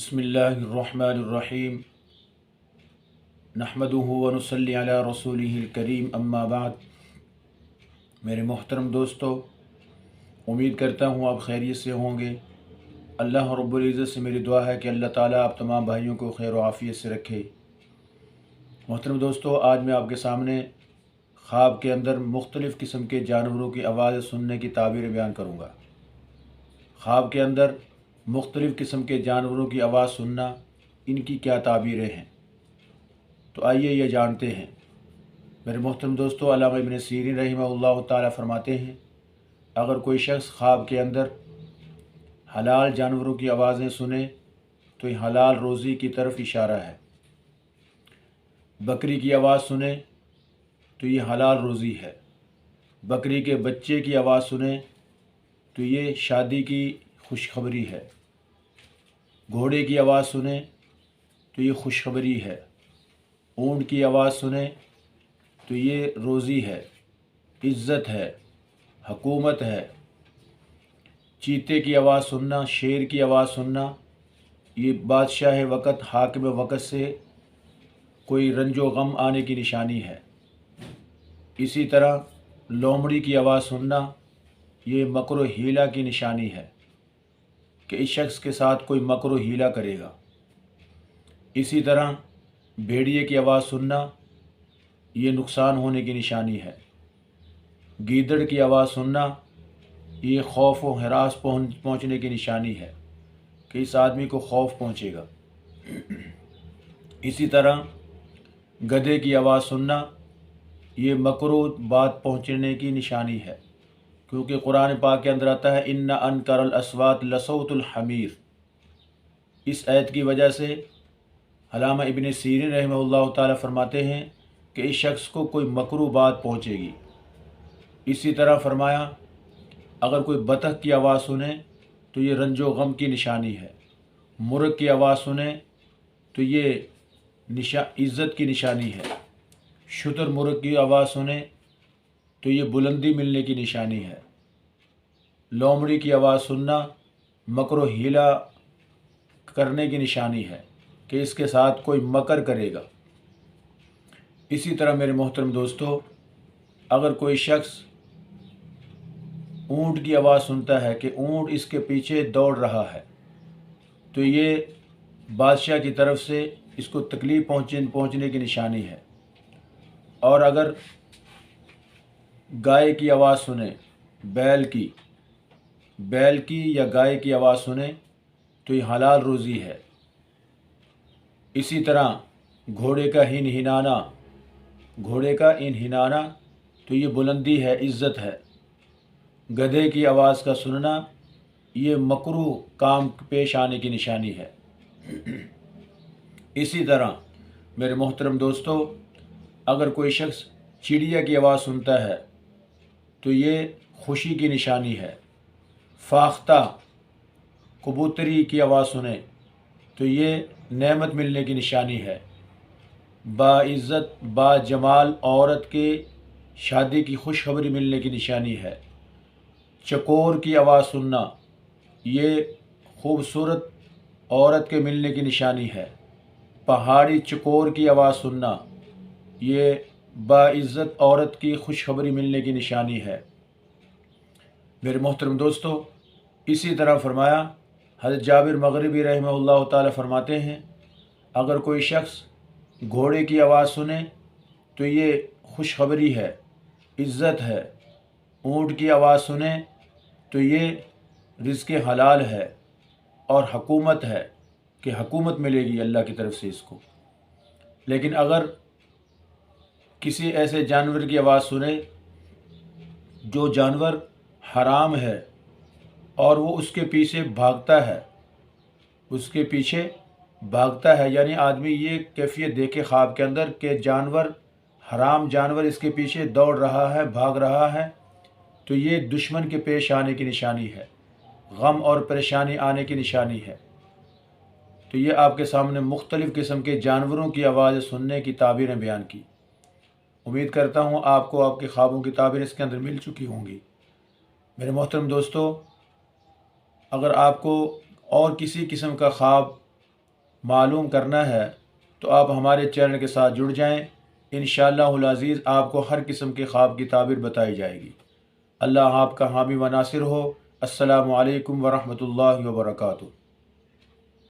बिस्मिल्लाहिर्रहमानिर्रहीम नहमदुहु व नुसल्ली अला रसूलिहिल करीम अम्मा बाद। मेरे मोहतरम दोस्तों, उम्मीद करता हूँ आप खैरियत से होंगे। अल्लाह रब्बुल इज़्ज़त से मेरी दुआ है कि अल्लाह ताला आप तमाम भाइयों को खैर व आफ़ियत से रखे। मोहतरम दोस्तों, आज मैं आपके सामने ख्वाब के अंदर मुख्तलिफ़ किस्म के जानवरों की आवाज़ सुनने की ताबीर बयान करूँगा। ख्वाब के अंदर मुख्तलिफ़ किस्म के जानवरों की आवाज़ सुनना, इनकी क्या ताबीरें हैं, तो आइए ये जानते हैं। मेरे मोहतरम दोस्तों, अल्लामा इब्न सीरीन रहमहुल्लाह ताला फरमाते हैं, अगर कोई शख्स ख्वाब के अंदर हलाल जानवरों की आवाज़ें सुने तो ये हलाल रोज़ी की तरफ इशारा है। बकरी की आवाज़ सुने तो ये हलाल रोज़ी है। बकरी के बच्चे की आवाज़ सुने तो ये शादी की खुशखबरी है। घोड़े की आवाज़ सुने तो ये खुशखबरी है। ऊँट की आवाज़ सुने तो ये रोज़ी है, इज़्ज़त है, हकूमत है। चीते की आवाज़ सुनना, शेर की आवाज़ सुनना, ये बादशाह वक़्त, हाकिम वक़्त से कोई रंजो गम आने की निशानी है। इसी तरह लोमड़ी की आवाज़ सुनना, ये मकर हीला की निशानी है कि इस शख्स के साथ कोई मकर हीला करेगा। इसी तरह भेड़िए की आवाज़ सुनना, ये नुकसान होने की निशानी है। गीदड़ की आवाज़ सुनना, ये खौफ व हरास पहुँचने की निशानी है कि इस आदमी को खौफ पहुँचेगा। इसी तरह गधे की आवाज़ सुनना, ये मकरूह बात पहुँचने की निशानी है, क्योंकि कुरान पाक के अंदर आता है, इन्ना अनकरल अस्वात लसौतुल हमीर। इस आयत की वजह से अल्लामा इब्न सीरीन रहमहुल्लाह ताला फरमाते हैं कि इस शख्स को कोई मकरूह बात पहुँचेगी। इसी तरह फरमाया, अगर कोई बतख की आवाज़ सुने तो ये रंजो गम की निशानी है। मुर्ग की आवाज़ सुने तो ये इज़्ज़त की निशानी है। शुतर मुर्ग की आवाज़ सुने तो ये बुलंदी मिलने की निशानी है। लोमड़ी की आवाज़ सुनना मकरो हीला करने की निशानी है कि इसके साथ कोई मकर करेगा। इसी तरह मेरे मोहतरम दोस्तों, अगर कोई शख्स ऊँट की आवाज़ सुनता है कि ऊँट इसके पीछे दौड़ रहा है, तो ये बादशाह की तरफ से इसको तकलीफ़ पहुँचने की निशानी है। और अगर गाय की आवाज़ सुने, बैल की या गाय की आवाज़ सुने तो ये हलाल रोज़ी है। इसी तरह घोड़े का हिनहिनाना तो ये बुलंदी है, इज़्ज़त है। गधे की आवाज़ का सुनना, ये मकरूह काम पेश आने की निशानी है। इसी तरह मेरे मोहतरम दोस्तों, अगर कोई शख्स चिड़िया की आवाज़ सुनता है तो ये खुशी की निशानी है। फाख्ता कबूतरी की आवाज़ सुने तो ये नेमत मिलने की निशानी है। बाइज़्ज़त बाजमाल औरत के शादी की खुशखबरी मिलने की निशानी है। चकोर की आवाज़ सुनना, ये खूबसूरत औरत के मिलने की निशानी है। पहाड़ी चकोर की आवाज़ सुनना, ये बाइज़्ज़त औरत की खुशखबरी मिलने की निशानी है। मेरे मोहतरम दोस्तों, इसी तरह फरमाया, हज़रत जाबिर मग़रिबी रहमहुल्लाह ताला फरमाते हैं, अगर कोई शख्स घोड़े की आवाज़ सुने तो ये खुशखबरी है, इज़्ज़त है। ऊँट की आवाज़ सुने तो ये रिज़्क़ हलाल है और हकूमत है कि हकूमत मिलेगी अल्लाह की तरफ से इसको। लेकिन अगर किसी ऐसे जानवर की आवाज़ सुने जो जानवर हराम है और वो उसके पीछे भागता है, यानी आदमी ये कैफियत देखे ख्वाब के अंदर कि हराम जानवर इसके पीछे दौड़ रहा है, भाग रहा है, तो ये दुश्मन के पेश आने की निशानी है, गम और परेशानी आने की निशानी है। तो ये आपके सामने मुख्तलिफ़ किस्म के जानवरों की आवाज़ सुनने की ताबीरें बयान की। उम्मीद करता हूँ आपको आपके ख्वाबों की ताबीर इसके अंदर मिल चुकी होंगी। मेरे मोहतरम दोस्तों, अगर आपको और किसी किस्म का ख्वाब معلوم کرنا ہے تو آپ ہمارے چینل کے ساتھ جڑ جائیں، انشاءاللہ العزیز آپ کو ہر قسم کے خواب کی تعبیر بتائی جائے گی۔ اللہ آپ کا حامی و ناصر ہو۔ السلام علیکم ورحمۃ اللہ وبرکاتہ۔